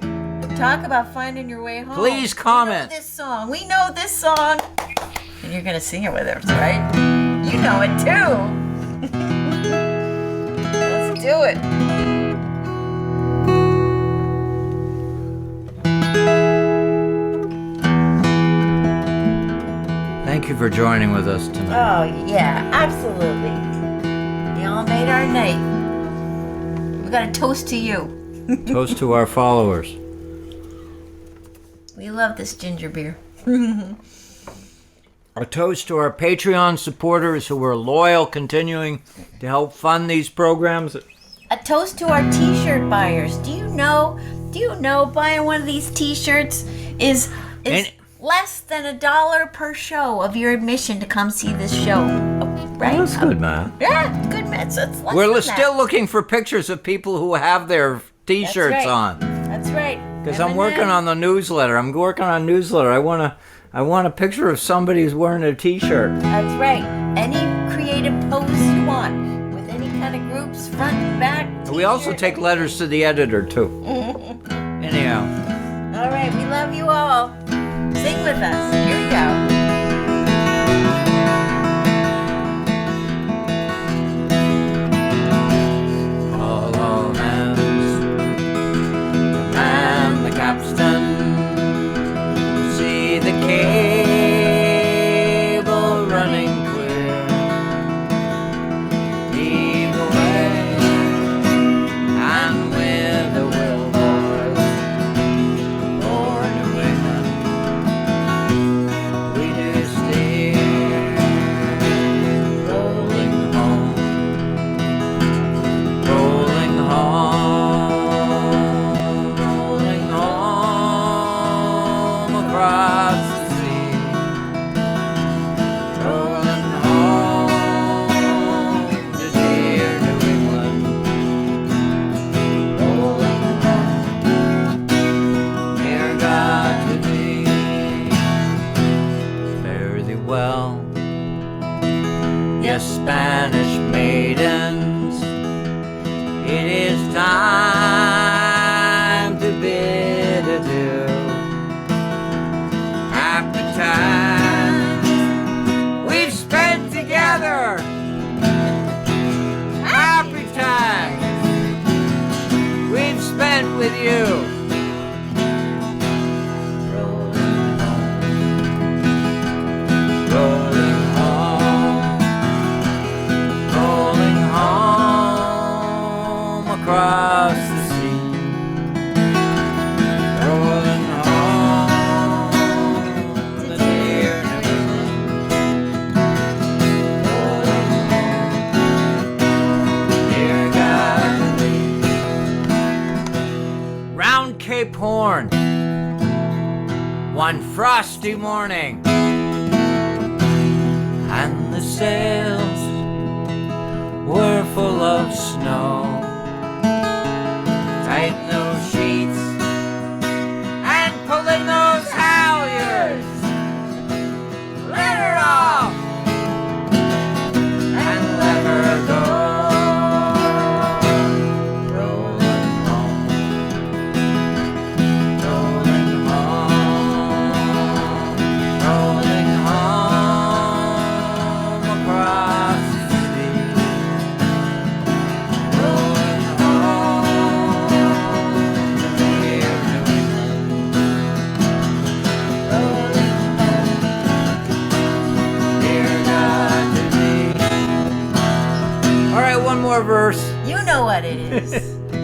Talk about finding your way home. Please comment. We know this song. And you're going to sing it with us, right? You know it too. Let's do it. Thank you for joining with us tonight. Oh, yeah, absolutely. You all made our night. We got a toast to you. Toast to our followers. We love this ginger beer. A toast to our Patreon supporters who are loyal, continuing to help fund these programs a toast to our t-shirt buyers. Do you know buying one of these t-shirts is less than $1 per show of your admission to come see this show. Right? Well, that's good, man. Yeah, it's good, man. So it's less We're than still that. looking for pictures of people who have their t-shirts That's right. on. That's right. Because I'm working on the newsletter. I want a picture of somebody who's wearing a t-shirt. That's right. Any creative pose you want with any kind of groups, front, back. We also take letters to the editor too. Anyhow. All right, we love you all. Sing with us. Here we go. All hands, command the capstan. See the cable running clear. Heave away, and with the will, boys, for New England, we do steer. Rolling home, rolling home, rolling home across the sea. Rolling home to dear New England. Rolling home, near God to thee. Fare thee well, yes, Spanish maidens. It is time to bid adieu. Happy times we've spent together. Happy times we've spent with you. Rolling home, rolling home across the sea. Rolling home to dear New England. Rolling home, dear God to thee. Round Cape Horn, one frosty morning, and the sails were full of snow. Tighten those sheets and pulling those halyards. Let her off and let her go. Rolling home, rolling home, rolling home across the sea. Rolling home to dear New England. Rolling home, dear God to thee. All right, one more verse. You know what it is.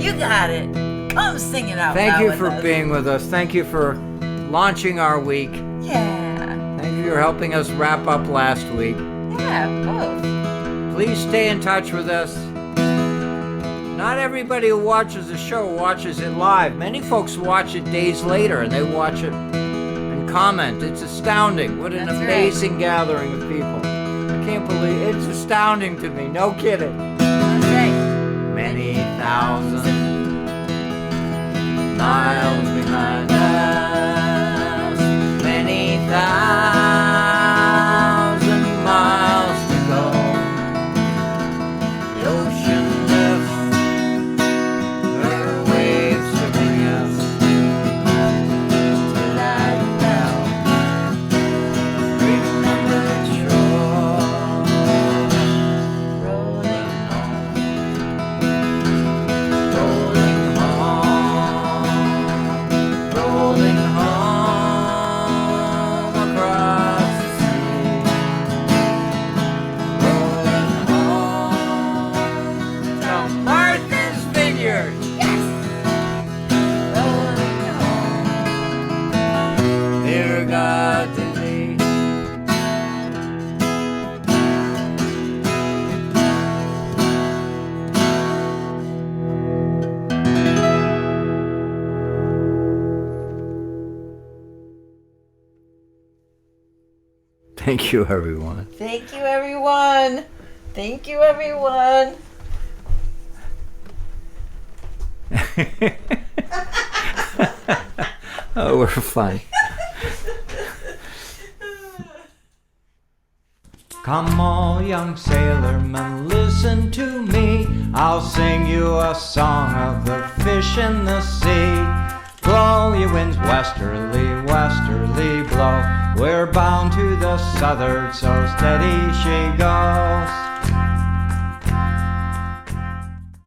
You got it. Come sing it out Thank loud you with for us. being with us. Thank you for launching our week. Yeah. Thank you for helping us wrap up last week. Yeah, both. Please stay in touch with us. Not everybody who watches the show watches it live. Many folks watch it days later and they watch it and comment. It's astounding. What an That's right. amazing gathering of people. I can't believe it's astounding to me. No kidding. That's right. Many thousand miles behind us. Many thousand miles to go. The ocean lifts her waves to bring us to that now remembered shore. Rolling home, rolling home, rolling home across Thank you, everyone. Thank you, everyone. Thank you, everyone. Oh, we're funny. Come all young sailormen, listen to me. I'll sing you a song of the fish in the sea. Blow, ye winds, westerly, westerly blow. We're bound to the southward, so steady she goes.